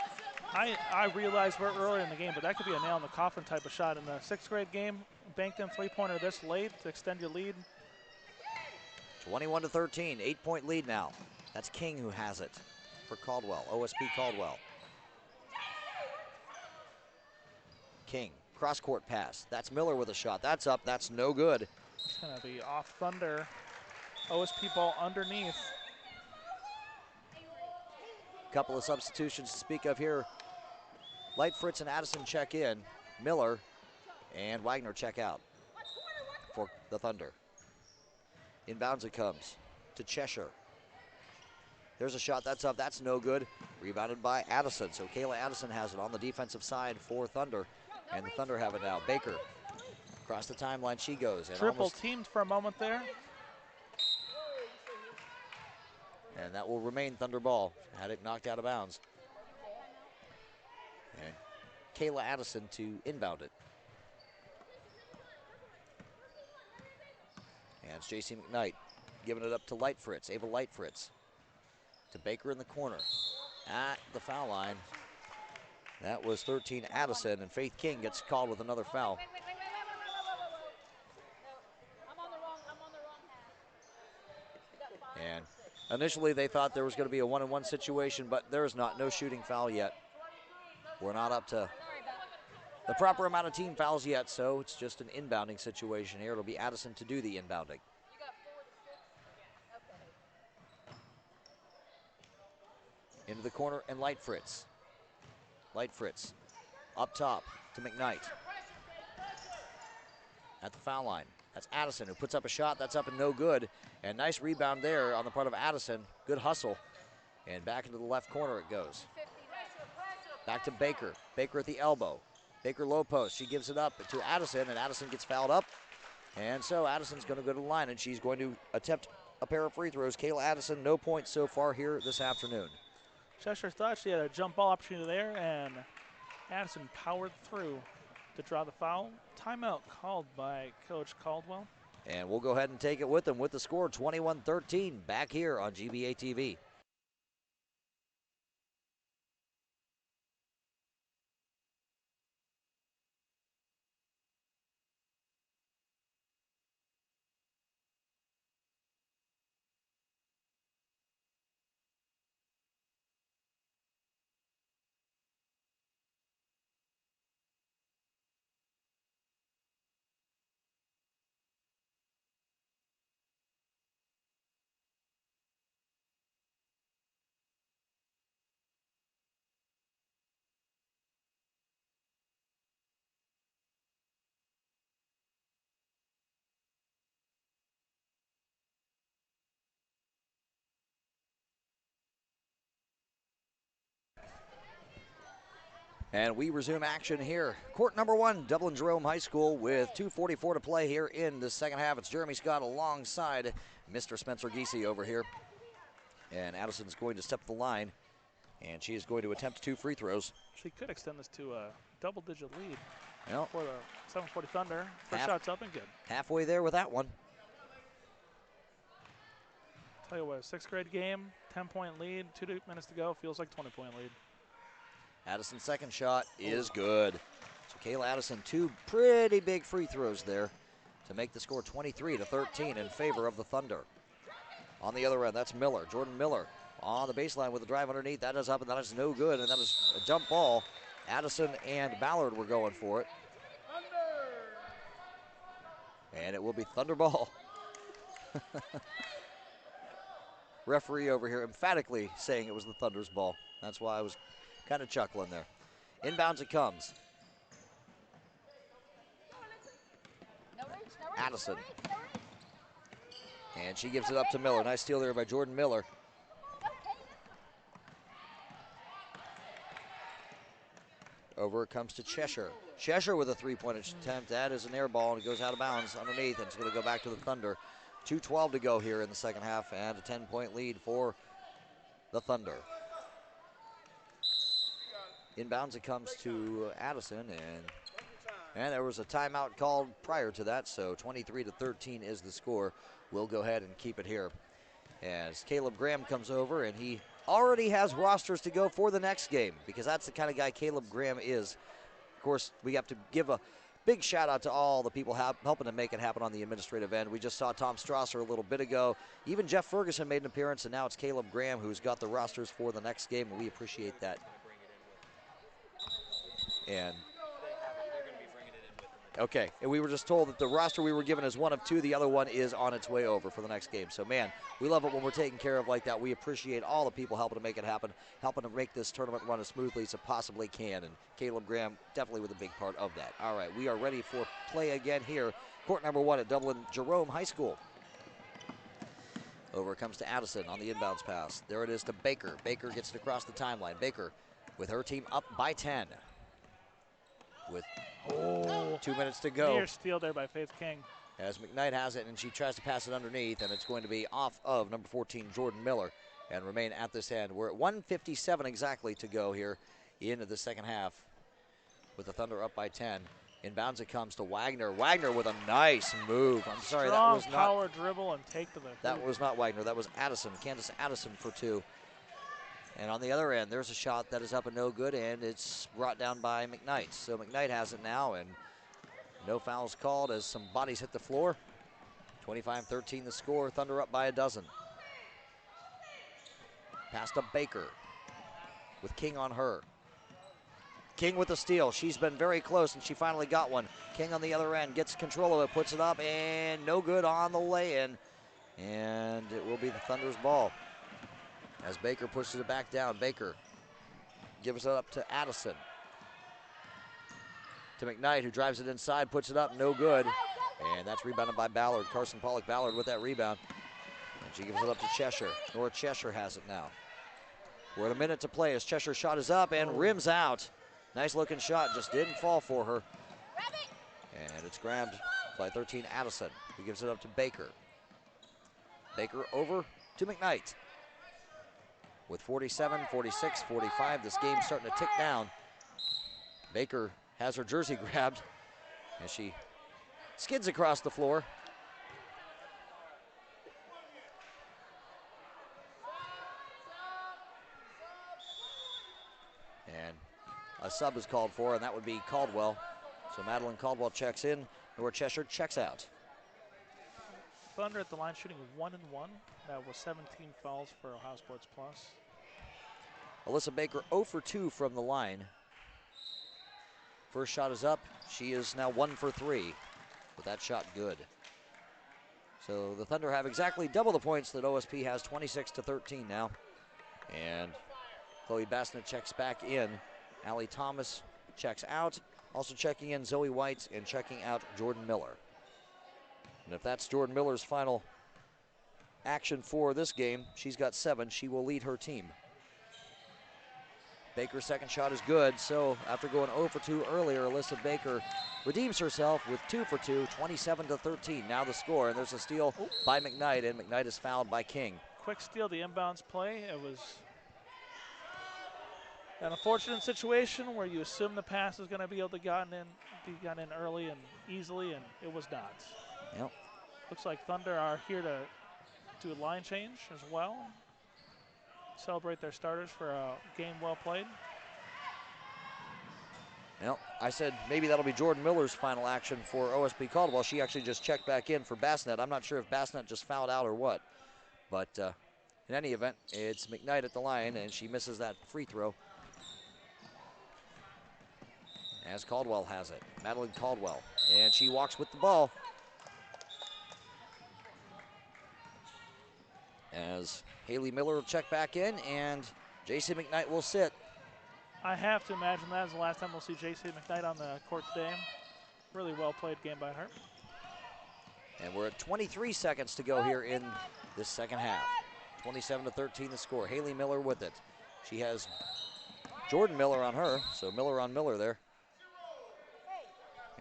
I realized we're early in the game, but that could be a nail in the coffin type of shot. In the 6th grade game, banked in three-pointer this late to extend your lead. 21-13, 8-point lead now. That's King who has it for Caldwell, OSP Caldwell. King, cross-court pass. That's Miller with a shot. That's up, that's no good. It's gonna be off Thunder. OSP ball underneath. Couple of substitutions to speak of here. Light, Fritz, and Addison check in. Miller and Wagner check out for the Thunder. Inbounds it comes to Cheshire. There's a shot, that's up, that's no good. Rebounded by Addison, so Kayla Addison has it on the defensive side for Thunder. And the Thunder have it now. Baker, across the timeline she goes. And triple teamed for a moment there. And that will remain Thunder ball. Had it knocked out of bounds. And Kayla Addison to inbound it. And it's J.C. McKnight giving it up to Light Fritz, Ava Light Fritz. To Baker in the corner. At the foul line. That was 13 Addison, and Faith King gets called with another foul. And initially they thought there was going to be a 1-on-1 situation, but there is not, no shooting foul yet. We're not up to the proper amount of team fouls yet, so it's just an inbounding situation here. It'll be Addison to do the inbounding. Into the corner and Light Fritz. Light Fritz up top to McKnight. At the foul line, that's Addison who puts up a shot. That's up and no good. And nice rebound there on the part of Addison. Good hustle. And back into the left corner it goes. Back to Baker. Baker at the elbow. Baker low post. She gives it up to Addison, and Addison gets fouled up. And so Addison's going to go to the line, and she's going to attempt a pair of free throws. Kayla Addison, no points so far here this afternoon. Cheshire thought she had a jump ball opportunity there, and Addison powered through to draw the foul. Timeout called by Coach Caldwell. And we'll go ahead and take it with them with the score 21-13 back here on GBA TV. And we resume action here. Court number one, Dublin Jerome High School with 2:44 to play here in the second half. It's Jeremy Scott alongside Mr. Spencer Giese over here. And Addison's going to step the line, and she is going to attempt 2 free throws. She could extend this to a double-digit lead Well, for the 740 Thunder. First shot's up and good. halfway there with that one. Tell you what, 6th grade game, 10-point lead, 2 minutes to go, feels like 20-point lead. Addison's second shot is good. So Kayla Addison, 2 pretty big free throws there to make the score 23-13 in favor of the Thunder. On the other end, that's Miller, Jordan Miller on the baseline with a drive underneath. That is up and that is no good, and that is a jump ball. Addison and Ballard were going for it. And it will be Thunder ball. Referee over here emphatically saying it was the Thunder's ball. That's why I was kind of chuckling there. Inbounds it comes. Addison. And she gives it up to Miller. Nice steal there by Jordan Miller. Over it comes to Cheshire. Cheshire with a three-point attempt. That is an air ball, and it goes out of bounds underneath, and it's going to go back to the Thunder. 2:12 to go here in the second half, and a 10-point lead for the Thunder. Inbounds, it comes to Addison, and there was a timeout called prior to that, so 23-13 is the score. We'll go ahead and keep it here as Caleb Graham comes over, and he already has rosters to go for the next game because that's the kind of guy Caleb Graham is. Of course, we have to give a big shout out to all the people helping to make it happen on the administrative end. We just saw Tom Strasser a little bit ago. Even Jeff Ferguson made an appearance, and now it's Caleb Graham who's got the rosters for the next game, and we appreciate that. And okay, and we were just told that the roster we were given is one of two. The other one is on its way over for the next game. So, man, we love it when we're taken care of like that. We appreciate all the people helping to make it happen, helping to make this tournament run as smoothly as it possibly can. And Caleb Graham definitely with a big part of that. All right, we are ready for play again here. Court number 1 at Dublin Jerome High School. Over it comes to Addison on the inbounds pass. There it is to Baker. Baker gets it across the timeline. Baker with her team up by 10. With 2 minutes to go. Near steal there by Faith King. As McKnight has it, and she tries to pass it underneath, and it's going to be off of number 14, Jordan Miller, and remain at this end. We're at 1:57 exactly to go here into the second half with the Thunder up by 10. Inbounds it comes to Wagner. Wagner with a nice move. I'm sorry, that was not power dribble and take to the hoop. That was not Wagner. That was Addison, Candace Addison for 2. And on the other end, there's a shot that is up and no good, and it's brought down by McKnight. So McKnight has it now, and no fouls called as some bodies hit the floor. 25-13 the score. Thunder up by a dozen. Pass to Baker with King on her. King with the steal. She's been very close, and she finally got one. King on the other end gets control of it, puts it up, and no good on the lay-in. And it will be the Thunder's ball. As Baker pushes it back down, Baker gives it up to Addison. To McKnight, who drives it inside, puts it up, no good. And that's rebounded by Ballard. Carson Pollock-Ballard with that rebound. And she gives it up to Cheshire. North Cheshire has it now. We're at a minute to play as Cheshire's shot is up and rims out. Nice looking shot, just didn't fall for her. And it's grabbed by 13 Addison, who gives it up to Baker. Baker over to McKnight. With 47, 46, 45, this game's starting to tick down. Baker has her jersey grabbed as she skids across the floor. And a sub is called for, and that would be Caldwell. So Madeline Caldwell checks in, North Cheshire checks out. Thunder at the line shooting 1-1. That was 17 fouls for Ohio Sports Plus. Alyssa Baker 0 for 2 from the line. First shot is up. She is now 1 for 3 with that shot good. So the Thunder have exactly double the points that OSP has, 26-13 now. And Chloe Bassnett checks back in. Allie Thomas checks out. Also checking in Zoe White and checking out Jordan Miller. And if that's Jordan Miller's final action for this game, she's got 7. She will lead her team. Baker's second shot is good, so after going 0 for 2 earlier, Alyssa Baker redeems herself with 2 for 2, 27-13. Now the score, and there's a steal by McKnight, and McKnight is fouled by King. Quick steal, the inbounds play. It was an unfortunate situation where you assume the pass is going to be able to be gotten in early and easily, and it was not. Yep. Looks like Thunder are here to do a line change as well. Celebrate their starters for a game well played. Well, I said maybe that'll be Jordan Miller's final action for OSP Caldwell. She actually just checked back in for Bassnett. I'm not sure if Bassnett just fouled out or what. But in any event, it's McKnight at the line, and she misses that free throw. As Caldwell has it. Madeline Caldwell. And she walks with the ball. As Haley Miller will check back in, and J.C. McKnight will sit. I have to imagine that is the last time we'll see J.C. McKnight on the court today. Really well played game by her. And we're at 23 seconds to go here in this second half. 27-13 the score. Haley Miller with it. She has Jordan Miller on her, so Miller on Miller there.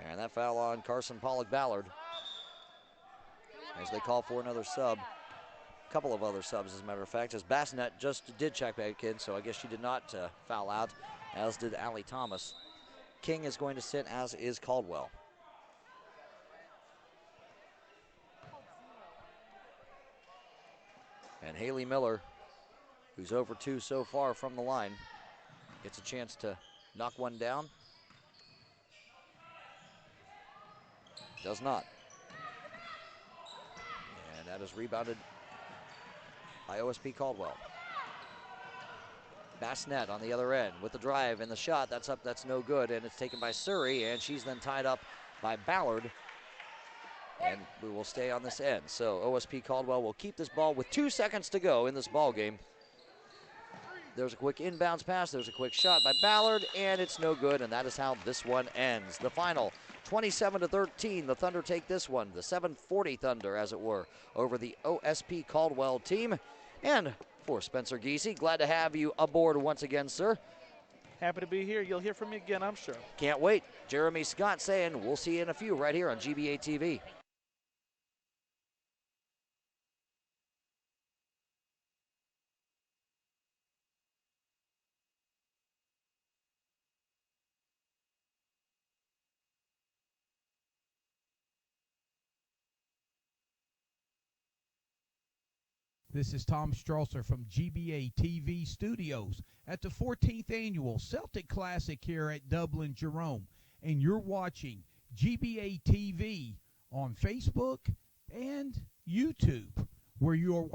And that foul on Carson Pollock-Ballard as they call for another sub. A couple of other subs, as a matter of fact, as Bassnett just did check back in, so I guess she did not foul out, as did Allie Thomas. King is going to sit, as is Caldwell. And Haley Miller, who's over 2 so far from the line, gets a chance to knock one down. Does not. And that is rebounded by OSP Caldwell. Bassnett on the other end with the drive and the shot. That's up, that's no good, and it's taken by Surrey, and she's then tied up by Ballard. And we will stay on this end. So OSP Caldwell will keep this ball with 2 seconds to go in this ball game. There's a quick inbounds pass, there's a quick shot by Ballard, and it's no good, and that is how this one ends. The final, 27-13, the Thunder take this one, the 740 Thunder, as it were, over the OSP Caldwell team. And for Spencer Giese, glad to have you aboard once again, sir. Happy to be here. You'll hear from me again, I'm sure. Can't wait. Jeremy Scott saying we'll see you in a few right here on GBA TV. This is Tom Strasser from GBA TV Studios at the 14th Annual Celtic Classic here at Dublin Jerome. And you're watching GBA TV on Facebook and YouTube, where you are watching